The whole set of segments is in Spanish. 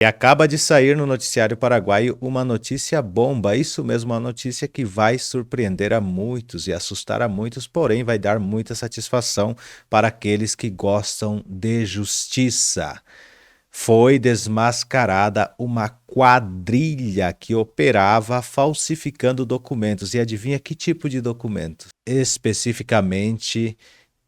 E acaba de sair no noticiário paraguaio uma notícia bomba, isso mesmo, uma notícia que vai surpreender a muitos e assustar a muitos, porém vai dar muita satisfação para aqueles que gostam de justiça. Foi desmascarada uma quadrilha que operava falsificando documentos. E adivinha que tipo de documentos? Especificamente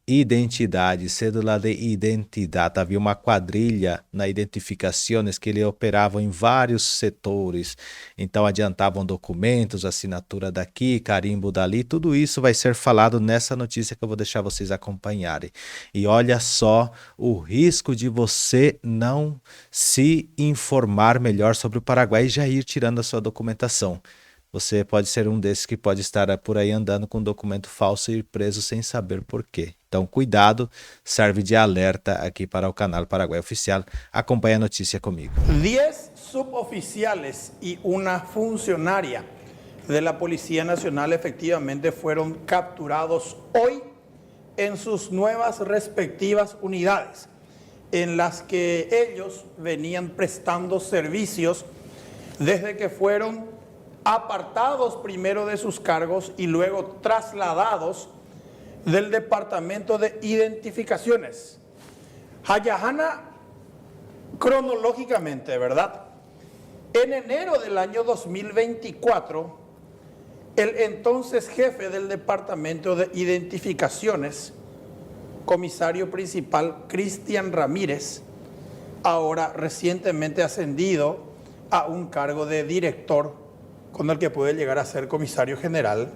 identidade, cédula de identidade. Havia uma quadrilha na identificações que ele operava em vários setores. Então adiantavam documentos, assinatura daqui, carimbo dali. Tudo isso vai ser falado nessa notícia que eu vou deixar vocês acompanharem. E olha só o risco de você não se informar melhor sobre o Paraguai e já ir tirando a sua documentação. Você pode ser um desses que pode estar por aí andando com um documento falso e ir preso sem saber por quê. Então, cuidado, serve de alerta aqui para o canal Paraguai Oficial. Acompanhe a notícia comigo. 10 suboficiales y una funcionaria de la Policía Nacional efectivamente fueron capturados hoy en sus nuevas respectivas unidades, en las que ellos venían prestando servicios desde que fueron apartados primero de sus cargos y luego trasladados del Departamento de Identificaciones. Hayahana, cronológicamente, ¿verdad? En enero del año 2024, el entonces jefe del Departamento de Identificaciones, comisario principal Cristian Ramírez, ahora recientemente ascendido a un cargo de director con el que puede llegar a ser comisario general,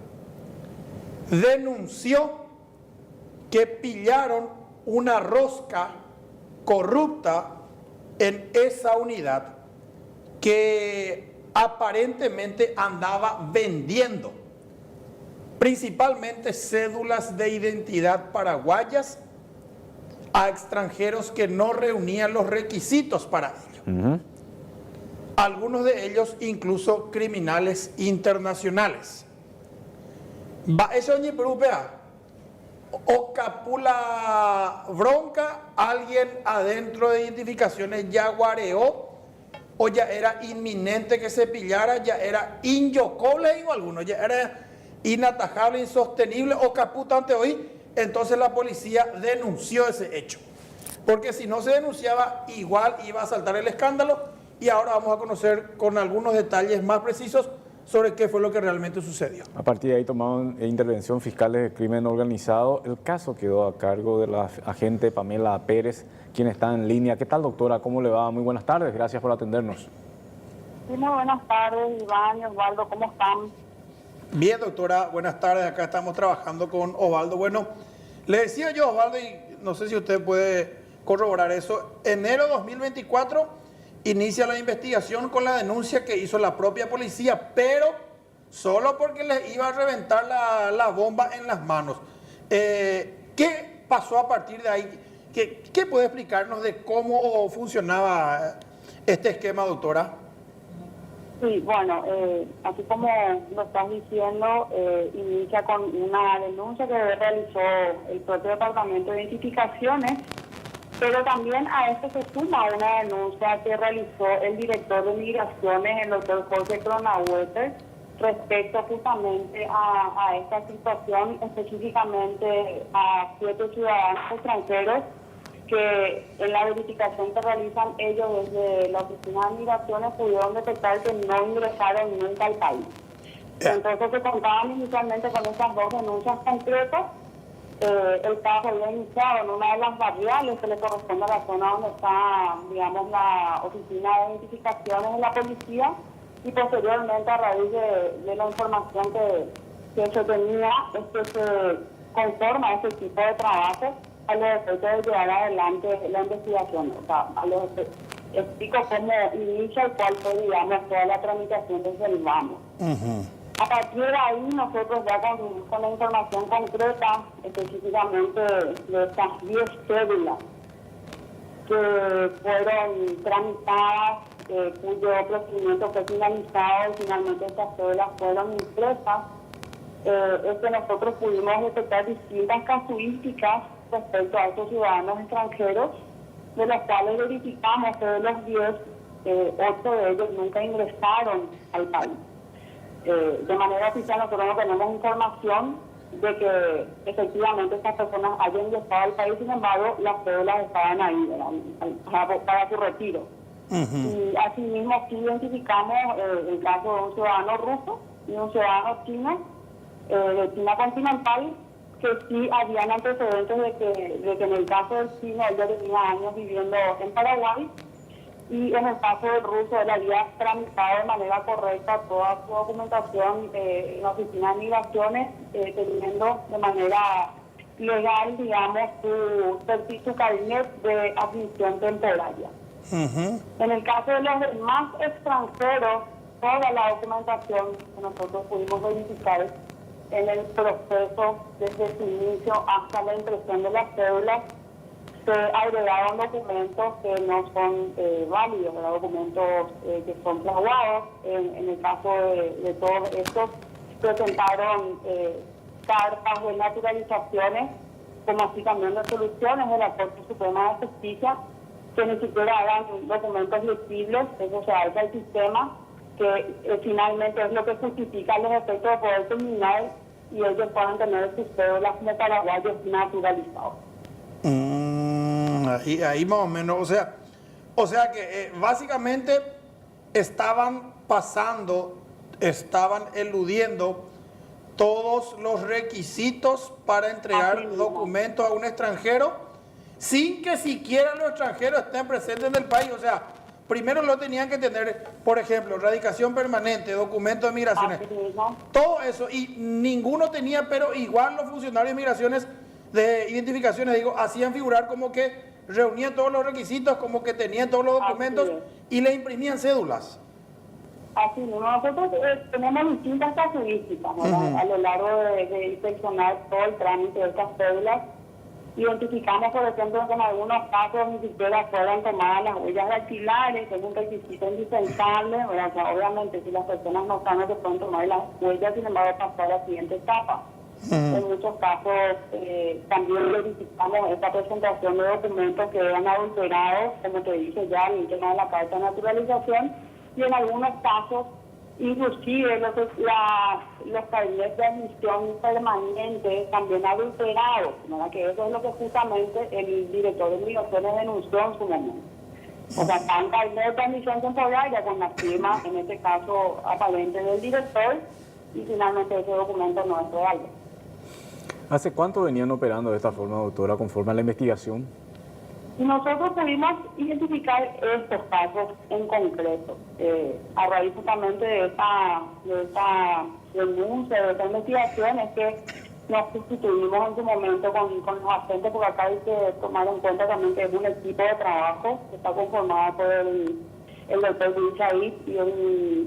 denunció que pillaron una rosca corrupta en esa unidad que aparentemente andaba vendiendo principalmente cédulas de identidad paraguayas a extranjeros que no reunían los requisitos para ello. Algunos de ellos incluso criminales internacionales. Eso ni propia. O capula bronca, alguien adentro de identificaciones ya guareó, o ya era inminente que se pillara, ya era inyocoble o alguno, ya era inatajable, insostenible o caputante hoy. Entonces la policía denunció ese hecho, porque si no se denunciaba igual iba a saltar el escándalo. Y ahora vamos a conocer con algunos detalles más precisos sobre qué fue lo que realmente sucedió. A partir de ahí tomaron intervención fiscales de crimen organizado. El caso quedó a cargo de la agente Pamela Pérez, quien está en línea. ¿Qué tal, doctora? ¿Cómo le va? Muy buenas tardes. Gracias por atendernos. Sí, muy buenas tardes, Iván y Osvaldo. ¿Cómo están? Bien, doctora. Buenas tardes. Acá estamos trabajando con Osvaldo. Bueno, le decía yo, Osvaldo, y no sé si usted puede corroborar eso. Enero 2024... inicia la investigación con la denuncia que hizo la propia policía, pero solo porque les iba a reventar la bomba en las manos. ¿Qué pasó a partir de ahí? ¿Qué puede explicarnos de cómo funcionaba este esquema, doctora? Sí, bueno, así como lo estás diciendo, inicia con una denuncia que realizó el propio Departamento de Identificaciones. Pero también a esto se suma una denuncia que realizó el director de Migraciones, el doctor Jorge Cronaueter, respecto justamente a esta situación, específicamente a 7 ciudadanos extranjeros que en la verificación que realizan ellos desde la Oficina de Migraciones pudieron detectar que no ingresaron nunca al país. Entonces se contaban inicialmente con estas 2 denuncias concretas. El caso había iniciado en una de las barriales que le corresponde a la zona donde está, digamos, la oficina de identificaciones de la policía, y posteriormente, a raíz de la información que se tenía, se conforma ese tipo de trabajo a los efectos de llevar adelante la investigación. O sea, explico cómo inicia y cuál fue, digamos, toda la tramitación desde el vamos. A partir de ahí, nosotros ya con la información concreta, específicamente de estas 10 cédulas que fueron tramitadas, cuyo procedimiento fue finalizado y finalmente estas cédulas fueron impresas, es que nosotros pudimos detectar distintas casuísticas respecto a estos ciudadanos extranjeros, de los cuales verificamos que de los 10, 8 de ellos nunca ingresaron al país. De manera oficial nosotros no tenemos información de que efectivamente estas personas hayan ingresado al país, sin embargo las cédulas estaban ahí, ¿verdad? Para su retiro. Y asimismo sí identificamos el caso de un ciudadano ruso y un ciudadano chino, de China continental, que sí habían antecedentes de que en el caso del chino él ya tenía años viviendo en Paraguay, y en el caso del ruso él había tramitado de manera correcta toda su documentación en la oficina de migraciones, teniendo de manera legal, digamos, su carnet de admisión temporaria. En el caso de los demás extranjeros, toda la documentación que nosotros pudimos verificar en el proceso desde su inicio hasta la impresión de las cédulas, se agregaron documentos que no son válidos, ¿verdad? Documentos que son fraguados. En el caso de todos estos, presentaron cartas de naturalizaciones, como así también resoluciones de la Corte Suprema de Justicia, que ni siquiera eran documentos legibles. Eso se hace al sistema, que finalmente es lo que justifica los efectos de poder criminal, y ellos puedan tener sus cédulas como paraguayos naturalizados. Ahí más o menos, o sea que básicamente estaban eludiendo todos los requisitos para entregar documentos a un extranjero, sin que siquiera los extranjeros estén presentes en el país. O sea, primero lo tenían que tener, por ejemplo, radicación permanente, documento de migraciones, todo eso, y ninguno tenía, pero igual los funcionarios de migraciones, de identificaciones, hacían figurar como que reunían todos los requisitos, como que tenían todos los documentos y le imprimían cédulas. Así mismo, nosotros tenemos distintas casuísticas, a lo largo de inspeccionar todo el trámite de estas cédulas. Identificamos, por ejemplo, que en algunos casos ni siquiera fueron tomadas las huellas dactilares, que es un requisito indispensable, ¿verdad? O sea, obviamente si las personas no saben que pueden tomar las huellas, sin embargo pasar a la siguiente etapa. En muchos casos también verificamos esta presentación de documentos que eran adulterados, como te dije ya, en el tema de la carta de naturalización, y en algunos casos inclusive los carnets de admisión permanente también adulterados, ¿verdad? Que eso es lo que justamente el director de migraciones denunció en su momento. O sea, están carnet de admisión temporaria con la firma, en este caso aparente del director, y finalmente ese documento no es real. ¿Hace cuánto venían operando de esta forma, doctora, conforme a la investigación? Y nosotros pudimos identificar estos casos en concreto, a raíz justamente de esta denuncia, de esta investigación, es que nos constituimos en su momento con los agentes, porque acá hay que tomar en cuenta también que es un equipo de trabajo que está conformado por el doctor Luis Said y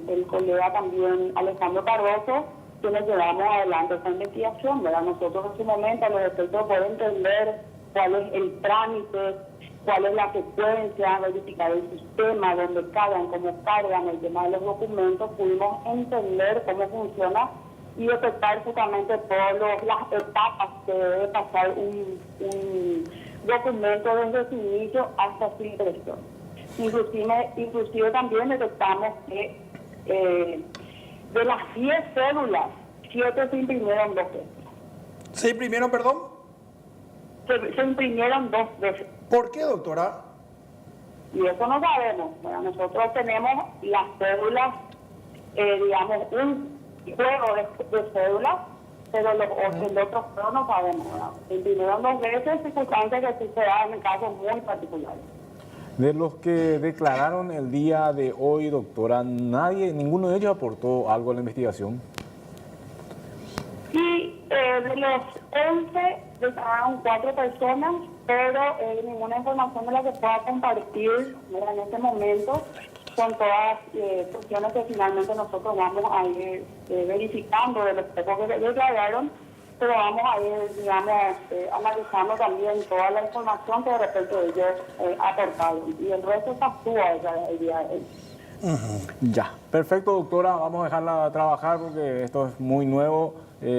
el colega también Alejandro Cardoso, quienes llevamos adelante esta investigación, ¿verdad? Nosotros en su momento, a los efectos de poder entender cuál es el trámite, cuál es la secuencia, verificar el sistema, dónde cargan, cómo cargan el tema de los documentos, pudimos entender cómo funciona y detectar justamente todas las etapas que debe pasar un documento desde su inicio hasta su impresión. Inclusive también detectamos que de las 10 células, 7 se imprimieron 2 veces. ¿Se imprimieron, perdón? Se imprimieron 2 veces. ¿Por qué, doctora? Y eso no sabemos. Bueno, nosotros tenemos las cédulas, digamos, un juego de cédulas, pero el otro juego no sabemos, ¿verdad? Se imprimieron 2 veces, circunstancias que sí se dan en casos muy particulares. De los que declararon el día de hoy, doctora, ninguno de ellos aportó algo a la investigación. Sí, de los 11 declararon 4 personas, pero ninguna información de la que pueda compartir, ¿verdad? En este momento. Son todas cuestiones que finalmente nosotros vamos a ir verificando de los pocos que declararon, pero vamos a ir, digamos, analizando también toda la información que de repente ellos aportaron. Y el resto se actúa el día de hoy. Ya, perfecto, doctora. Vamos a dejarla trabajar porque esto es muy nuevo.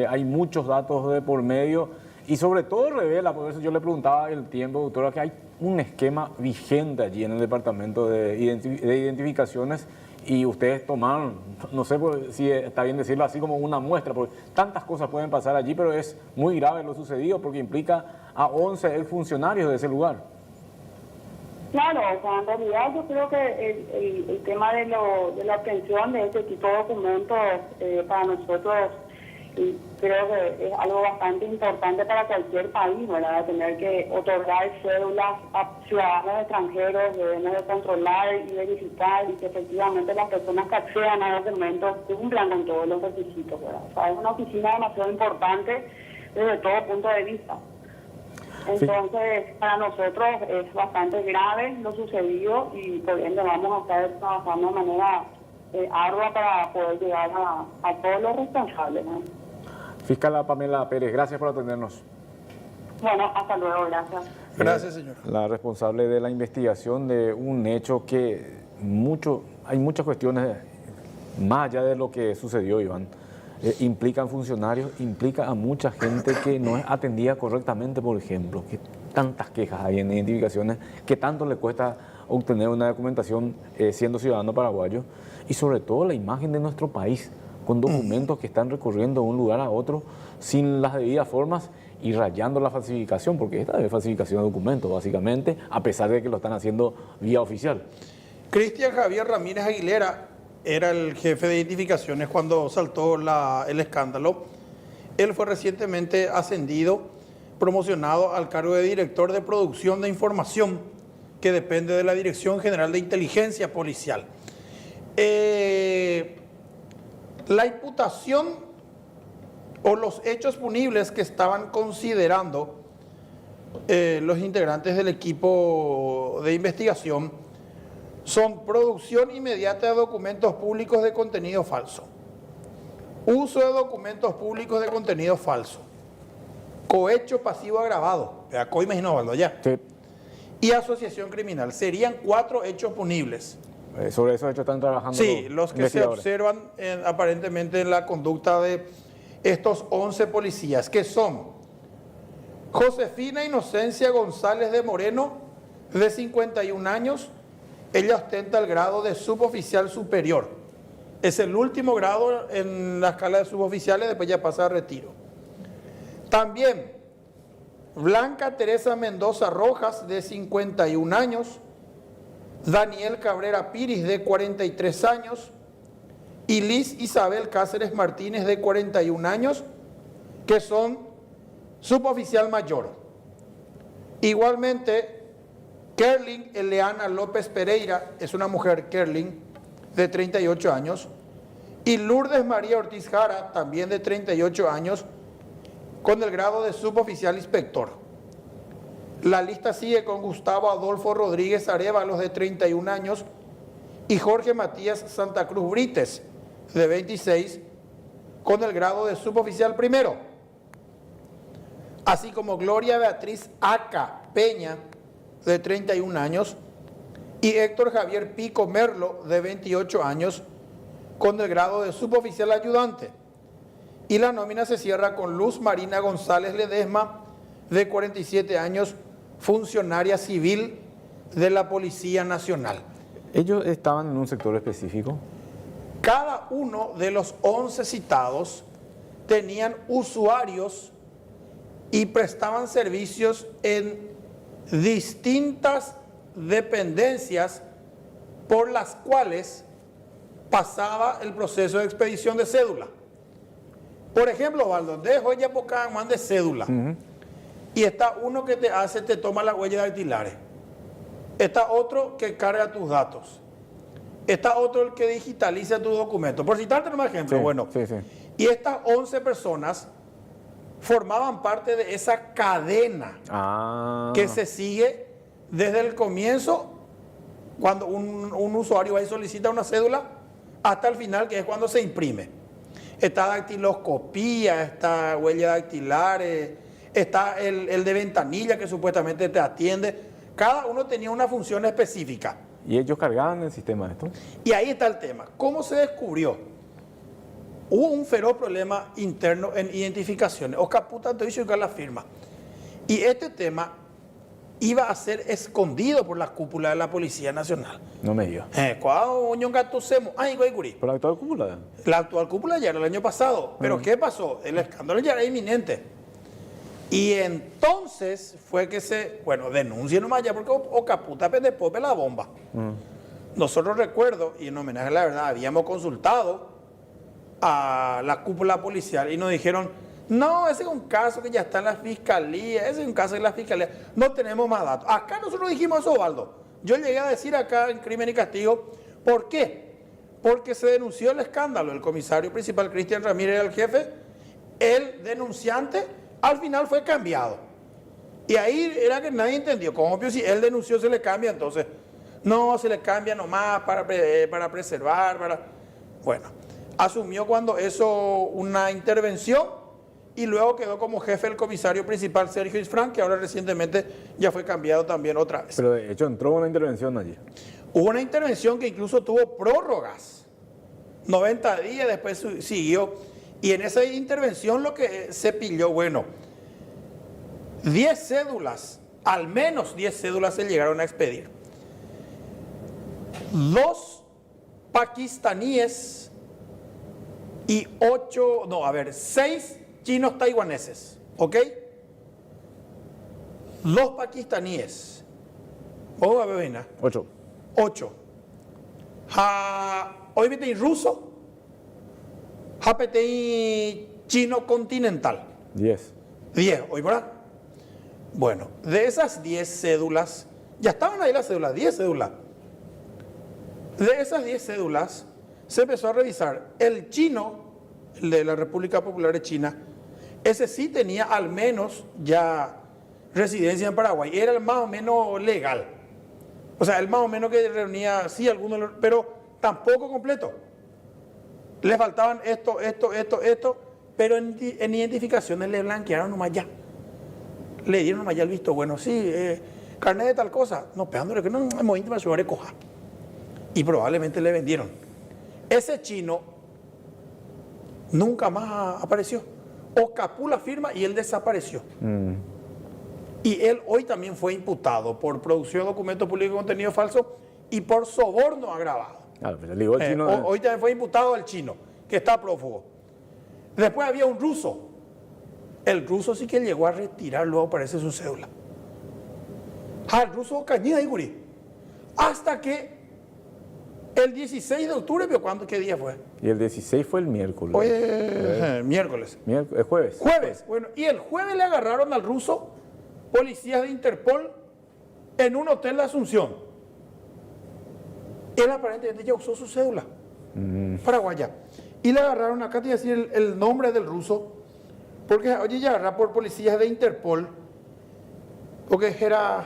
Hay muchos datos de por medio. Y sobre todo revela, por eso yo le preguntaba el tiempo, doctora, que hay un esquema vigente allí en el departamento de identificaciones y ustedes tomaron, no sé si está bien decirlo así, como una muestra, porque tantas cosas pueden pasar allí, pero es muy grave lo sucedido porque implica a 11 exfuncionarios de ese lugar. Claro, o sea, en realidad yo creo que el tema de la obtención de este tipo de documentos para nosotros creo que es algo bastante importante para cualquier país, ¿verdad? Tener que otorgar cédulas a ciudadanos extranjeros, debemos de controlar y verificar y que efectivamente las personas que accedan a documentos cumplan con todos los requisitos, ¿verdad? O sea, es una oficina demasiado importante desde todo punto de vista. Entonces, para nosotros es bastante grave lo sucedido y por ende vamos a estar trabajando de manera ardua para poder llegar a todos los responsables, ¿no? Fiscal Pamela Pérez, gracias por atendernos. Bueno, hasta luego, gracias. Gracias, señor. La responsable de la investigación de un hecho que hay muchas cuestiones más allá de lo que sucedió, Iván. Implican funcionarios, implica a mucha gente que no es atendida correctamente, por ejemplo, que tantas quejas hay en identificaciones, que tanto le cuesta obtener una documentación siendo ciudadano paraguayo, y sobre todo la imagen de nuestro país, con documentos que están recorriendo de un lugar a otro sin las debidas formas y rayando la falsificación, porque esta es falsificación de documentos, básicamente, a pesar de que lo están haciendo vía oficial. Cristian Javier Ramírez Aguilera era el jefe de identificaciones cuando saltó el escándalo. Él fue recientemente ascendido, promocionado al cargo de director de producción de información, que depende de la Dirección General de Inteligencia Policial. La imputación o los hechos punibles que estaban considerando los integrantes del equipo de investigación son producción inmediata de documentos públicos de contenido falso, uso de documentos públicos de contenido falso, cohecho pasivo agravado, imagino, Valdo, ya, Sí. y asociación criminal. Serían 4 hechos punibles. Sobre esos hechos están trabajando Sí, los que se observan aparentemente en la conducta de estos 11 policías, que son Josefina Inocencia González de Moreno, de 51 años. Ella ostenta el grado de suboficial superior. Es el último grado en la escala de suboficiales, después ya pasa a retiro. También Blanca Teresa Mendoza Rojas, de 51 años. Daniel Cabrera Piris, de 43 años. Y Liz Isabel Cáceres Martínez, de 41 años, que son suboficial mayor. Igualmente, Kerlin Eleana López Pereira, es una mujer, Kerlin, de 38 años, y Lourdes María Ortiz Jara, también de 38 años, con el grado de suboficial inspector. La lista sigue con Gustavo Adolfo Rodríguez Arévalos, de 31 años, y Jorge Matías Santa Cruz Brites, de 26, con el grado de suboficial primero. Así como Gloria Beatriz Aca Peña, de 31 años, y Héctor Javier Pico Merlo, de 28 años, con el grado de suboficial ayudante. Y la nómina se cierra con Luz Marina González Ledesma, de 47 años, funcionaria civil de la Policía Nacional. ¿Ellos estaban en un sector específico? Cada uno de los 11 citados tenían usuarios y prestaban servicios en distintas dependencias por las cuales pasaba el proceso de expedición de cédula. Por ejemplo, Valdo, de Joya Pocahontas de cédula. Y está uno que te toma las huellas dactilares. Está otro que carga tus datos. Está otro el que digitaliza tus documentos. Por citarte un ejemplo, Sí, bueno. sí. Y estas 11 personas formaban parte de esa cadena que se sigue desde el comienzo, cuando un usuario va y solicita una cédula, hasta el final, que es cuando se imprime. Está dactiloscopía, está huella dactilar, está el de ventanilla que supuestamente te atiende. Cada uno tenía una función específica. ¿Y ellos cargaban el sistema de esto? Y ahí está el tema. ¿Cómo se descubrió? hubo un feroz problema interno en identificaciones. Ocaputa te hizo la firma. Y este tema iba a ser escondido por la cúpula de la Policía Nacional. No me digas. ¿Por la actual cúpula? La actual cúpula ya era el año pasado. Pero ¿qué pasó? El escándalo ya era inminente. Y entonces fue que denuncien nomás ya porque Ocaputa pendepope la bomba. Nosotros recuerdo, y en homenaje a la verdad, habíamos consultado a la cúpula policial y nos dijeron, no, ese es un caso que ya está en la fiscalía, ese es un caso de la fiscalía, no tenemos más datos. Acá nosotros dijimos eso, Osvaldo. Yo llegué a decir acá en Crimen y Castigo, ¿por qué? Porque se denunció el escándalo, el comisario principal Cristian Ramírez era el jefe, el denunciante al final fue cambiado. Y ahí era que nadie entendió, como obvio si él denunció se le cambia, entonces no, se le cambia nomás para preservar, Bueno, asumió cuando eso una intervención y luego quedó como jefe el comisario principal Sergio Isfrán, que ahora recientemente ya fue cambiado también otra vez. Pero de hecho entró una intervención allí. Hubo una intervención que incluso tuvo prórrogas, 90 días, después siguió. Y en esa intervención lo que se pilló, 10 cédulas, al menos 10 cédulas se llegaron a expedir. 2 pakistaníes y 6 chinos taiwaneses, ¿ok? 2 pakistaníes. ¿Cómo va a ver? 8. Hoy vete ruso. Japetei chino continental. 10. 10, ¿hoy verdad? Bueno, de esas 10 cédulas, ya estaban ahí las cédulas, 10 cédulas. De esas 10 cédulas, se empezó a revisar. El chino, el de la República Popular de China, ese sí tenía al menos ya residencia en Paraguay. Era el más o menos legal. O sea, el más o menos que reunía, sí, algunos, pero tampoco completo. Le faltaban esto, pero en identificaciones le blanquearon nomás ya. Le dieron nomás ya el visto bueno, sí, carnet de tal cosa. No, pegándole que no, es muy íntimo, se coja. Y probablemente le vendieron. Ese chino nunca más apareció. Ocapú la firma y él desapareció. Y él hoy también fue imputado por producción de documentos públicos de contenido falso y por soborno agravado. Hoy también fue imputado el chino, que está prófugo. Después había un ruso. El ruso sí que llegó a retirar, luego aparece su cédula. El ruso cañida y gurí. Hasta que el 16 de octubre, ¿qué día fue? Y el 16 fue el miércoles. Hoy es miércoles. Jueves. Jueves. Bueno, y el jueves le agarraron al ruso policías de Interpol en un hotel de Asunción. Él aparentemente ya usó su cédula paraguaya. Y le agarraron, acá te voy a decir el nombre del ruso, porque oye, ya agarra por policías de Interpol, porque era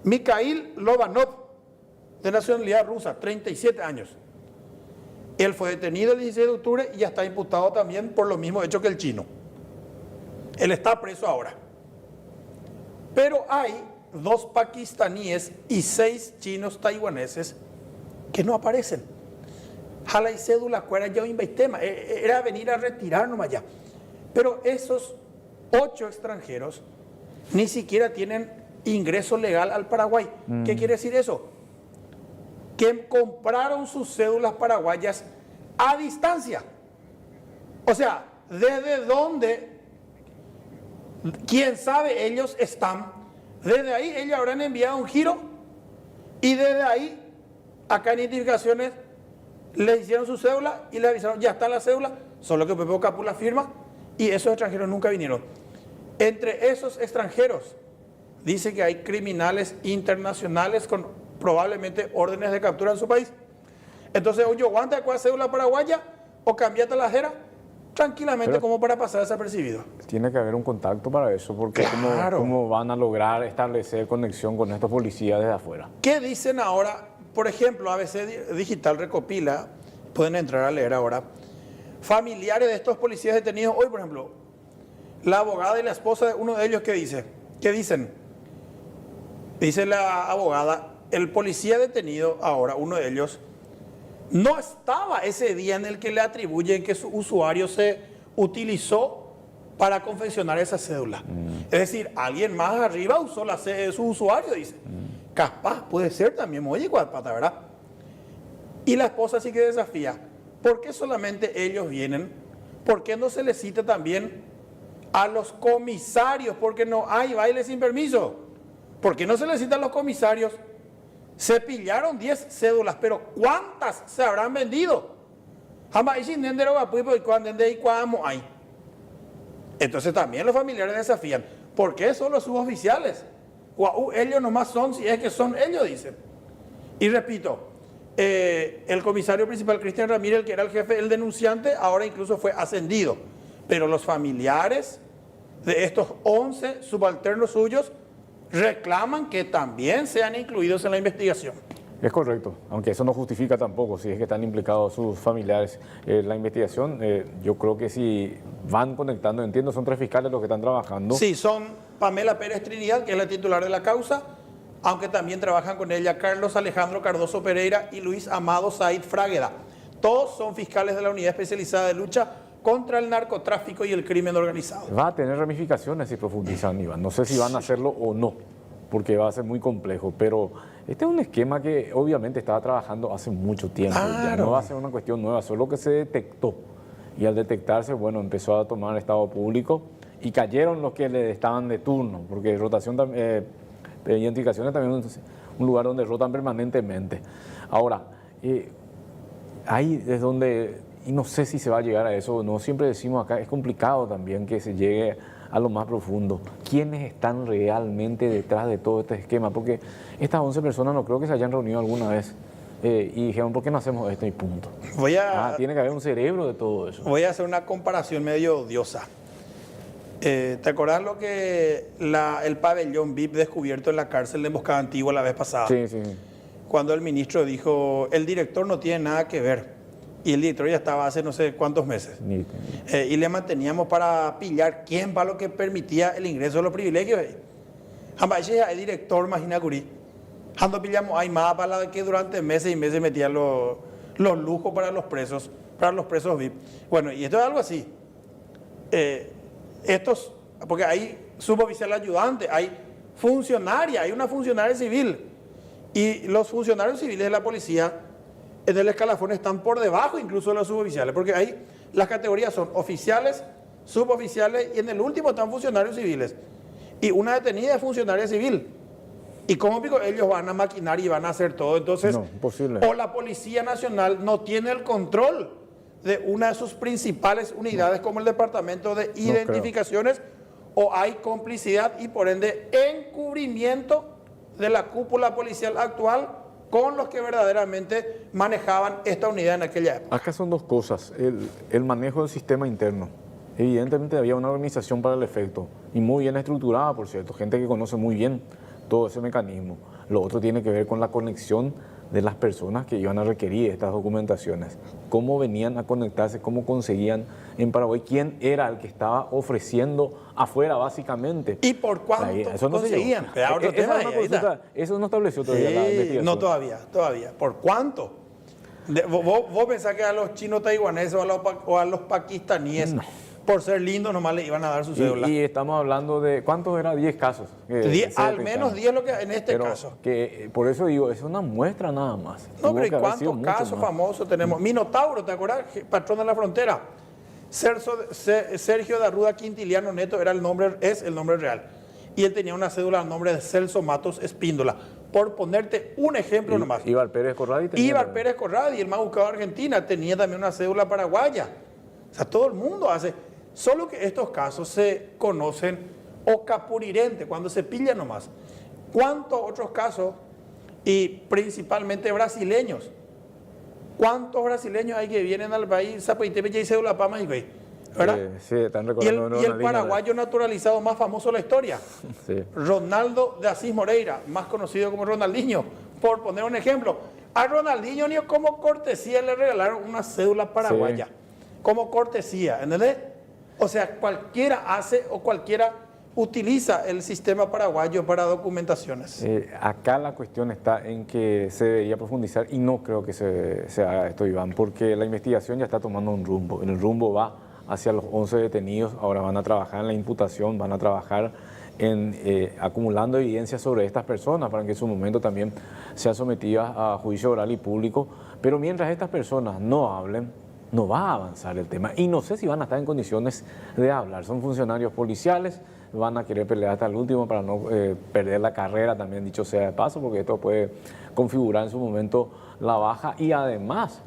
Mikhail Lobanov, de nacionalidad rusa, 37 años. Él fue detenido el 16 de octubre y ya está imputado también por lo mismo hecho que el chino. Él está preso ahora. Pero hay 2 pakistaníes y 6 chinos taiwaneses que no aparecen. Jala y cédula, cuera ya un tema. Era venir a retirar nomás ya. Pero esos 8 extranjeros ni siquiera tienen ingreso legal al Paraguay. ¿Qué quiere decir eso? Que compraron sus cédulas paraguayas a distancia. O sea, desde donde, quién sabe, ellos están. Desde ahí ellos habrán enviado un giro y desde ahí, acá en identificaciones, les hicieron su cédula y les avisaron, ya está la cédula, solo que Pepe Ocapú la firma y esos extranjeros nunca vinieron. Entre esos extranjeros, dice que hay criminales internacionales con probablemente órdenes de captura en su país. Entonces, oye, aguanta con la cédula paraguaya o cambiate la jera tranquilamente, como para pasar desapercibido. Tiene que haber un contacto para eso, porque claro. ¿cómo van a lograr establecer conexión con estos policías desde afuera? ¿Qué dicen ahora? Por ejemplo, ABC Digital recopila, pueden entrar a leer ahora, familiares de estos policías detenidos. Hoy, por ejemplo, la abogada y la esposa de uno de ellos, ¿qué dice? ¿Qué dicen? Dice la abogada, el policía detenido ahora, uno de ellos, no estaba ese día en el que le atribuyen que su usuario se utilizó para confeccionar esa cédula. Es decir, alguien más arriba usó la sede de su usuario, dice. Capaz, puede ser también, oye, Guadalpata, ¿verdad? Y la esposa sí que desafía, ¿por qué solamente ellos vienen? ¿Por qué no se les cita también a los comisarios? Porque no hay baile sin permiso. ¿Por qué no se les cita a los comisarios? Se pillaron 10 cédulas, pero ¿cuántas se habrán vendido? Entonces también los familiares desafían, ¿por qué solo suboficiales? Ellos nomás son, si es que son ellos, dicen. Y repito, el comisario principal, Cristian Ramírez, el que era el jefe, el denunciante, ahora incluso fue ascendido. Pero los familiares de estos 11 subalternos suyos reclaman que también sean incluidos en la investigación. Es correcto, aunque eso no justifica tampoco si es que están implicados sus familiares. La investigación, yo creo que si van conectando, entiendo, son 3 fiscales los que están trabajando. Sí, son Pamela Pérez Trinidad, que es la titular de la causa, aunque también trabajan con ella Carlos Alejandro Cardoso Pereira y Luis Amado Said Fragueda. Todos son fiscales de la Unidad Especializada de Lucha contra el Narcotráfico y el Crimen Organizado. Va a tener ramificaciones si profundizan, Iván. No sé si van a hacerlo o no, porque va a ser muy complejo, pero este es un esquema que obviamente estaba trabajando hace mucho tiempo. Claro. Ya no va a ser una cuestión nueva, solo que se detectó. Y al detectarse, bueno, empezó a tomar estado público y cayeron los que le estaban de turno, porque rotación, identificaciones también es un lugar donde rotan permanentemente. Ahora, ahí es donde, y no sé si se va a llegar a eso, no siempre decimos acá, es complicado también que se llegue a lo más profundo. ¿Quiénes están realmente detrás de todo este esquema? Porque estas 11 personas no creo que se hayan reunido alguna vez y dijeron, ¿por qué no hacemos esto? Y punto. Tiene que haber un cerebro de todo eso. Voy a hacer una comparación medio odiosa. ¿Te acordás lo que el pabellón VIP descubierto en la cárcel de Emboscada Antigua la vez pasada? Sí, sí. Cuando el ministro dijo, el director no tiene nada que ver. Y el director ya estaba hace no sé cuántos meses. Y le manteníamos para pillar quién va lo que permitía el ingreso de los privilegios. Jamás el director, imagina Curí. Cuando pillamos, hay más para la que durante meses y meses metían los lujos para los presos VIP. Bueno, y esto es algo así. Porque hay suboficial ayudante, hay funcionaria, hay una funcionaria civil. Y los funcionarios civiles de la policía en el escalafón están por debajo incluso de los suboficiales, porque ahí las categorías son oficiales, suboficiales y en el último están funcionarios civiles. Y una detenida es funcionaria civil. ¿Y cómo pico? Ellos van a maquinar y van a hacer todo. Entonces, no, imposible. O la Policía Nacional no tiene el control de una de sus principales unidades como el Departamento de Identificaciones, o hay complicidad y por ende encubrimiento de la cúpula policial actual con los que verdaderamente manejaban esta unidad en aquella época. Acá son dos cosas, el manejo del sistema interno. Evidentemente había una organización para el efecto, y muy bien estructurada, por cierto, gente que conoce muy bien todo ese mecanismo. Lo otro tiene que ver con la conexión de las personas que iban a requerir estas documentaciones. Cómo venían a conectarse, cómo conseguían en Paraguay, quién era el que estaba ofreciendo afuera, básicamente. ¿Y por cuánto eso no conseguían? Eso no estableció todavía la investigación. No, todavía. ¿Por cuánto? ¿Vos pensás que a los chinos taiwaneses o a los pakistaníes, por ser lindos, nomás le iban a dar su cédula? Y estamos hablando de, ¿cuántos eran? 10 casos. Al menos 10 lo que en este caso. Que, por eso digo, es una muestra nada más. No, pero ¿y cuántos casos famosos tenemos? Minotauro, ¿te acuerdas? Patrón de la frontera. Sergio de Arruda Quintiliano Neto es el nombre real. Y él tenía una cédula al nombre de Celso Matos Espíndola. Por ponerte un ejemplo nomás. Ibar Pérez Corradi, el más buscado de Argentina, tenía también una cédula paraguaya. O sea, todo el mundo hace. Solo que estos casos se conocen o capurirente, cuando se pillan nomás. ¿Cuántos otros casos, y principalmente brasileños? ¿Cuántos brasileños hay que vienen al país? Y cédula para México, ¿verdad? Sí, están recordando y el paraguayo naturalizado más famoso de la historia, sí. Ronaldo de Asís Moreira, más conocido como Ronaldinho, por poner un ejemplo. A Ronaldinho ni como cortesía le regalaron una cédula paraguaya, como cortesía, ¿entendés? O sea, cualquiera hace o cualquiera utiliza el sistema paraguayo para documentaciones. Acá la cuestión está en que se debería profundizar y no creo que se haga esto, Iván, porque la investigación ya está tomando un rumbo. El rumbo va hacia los 11 detenidos, ahora van a trabajar en la imputación, van a trabajar en acumulando evidencias sobre estas personas para que en su momento también sean sometidas a juicio oral y público. Pero mientras estas personas no hablen, no va a avanzar el tema. Y no sé si van a estar en condiciones de hablar. Son funcionarios policiales, van a querer pelear hasta el último para no perder la carrera, también dicho sea de paso, porque esto puede configurar en su momento la baja. Y además,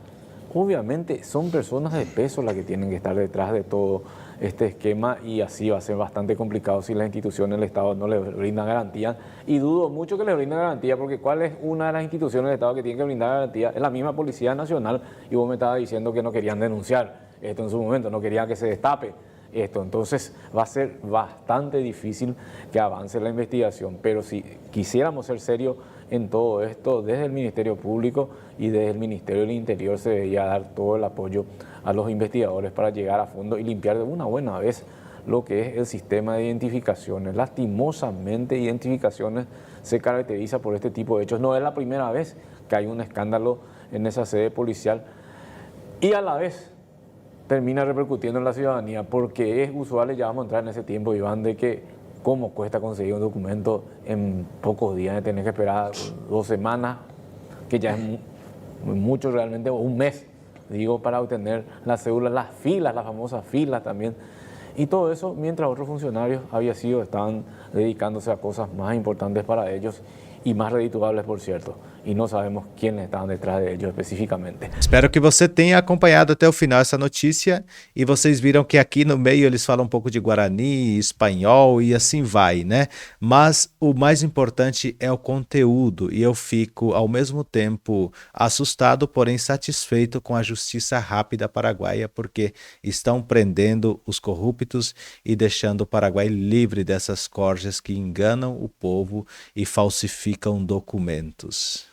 obviamente, son personas de peso las que tienen que estar detrás de todo este esquema y así va a ser bastante complicado si las instituciones del Estado no les brindan garantía. Y dudo mucho que les brindan garantía, porque ¿cuál es una de las instituciones del Estado que tiene que brindar garantía? Es la misma Policía Nacional, y vos me estabas diciendo que no querían denunciar esto en su momento, no querían que se destape esto. Entonces va a ser bastante difícil que avance la investigación, pero si quisiéramos ser serios en todo esto, desde el Ministerio Público y desde el Ministerio del Interior se debería dar todo el apoyo a los investigadores para llegar a fondo y limpiar de una buena vez lo que es el sistema de identificaciones. Lastimosamente, identificaciones se caracteriza por este tipo de hechos. No es la primera vez que hay un escándalo en esa sede policial y a la vez termina repercutiendo en la ciudadanía, porque es usual, ya vamos a entrar en ese tiempo, Iván, de que cómo cuesta conseguir un documento en pocos días, de tener que esperar 2 semanas, que ya es mucho realmente, o un mes, digo, para obtener la cédula, las filas, las famosas filas también. Y todo eso mientras otros funcionarios estaban dedicándose a cosas más importantes para ellos y más redituables, por cierto. E não sabemos quem estavam detrás de ellos especificamente. Espero que você tenha acompanhado até o final essa notícia e vocês viram que aqui no meio eles falam um pouco de Guarani, espanhol e assim vai, né? Mas o mais importante é o conteúdo e eu fico ao mesmo tempo assustado, porém satisfeito com a justiça rápida paraguaia, porque estão prendendo os corruptos e deixando o Paraguai livre dessas corjas que enganam o povo e falsificam documentos.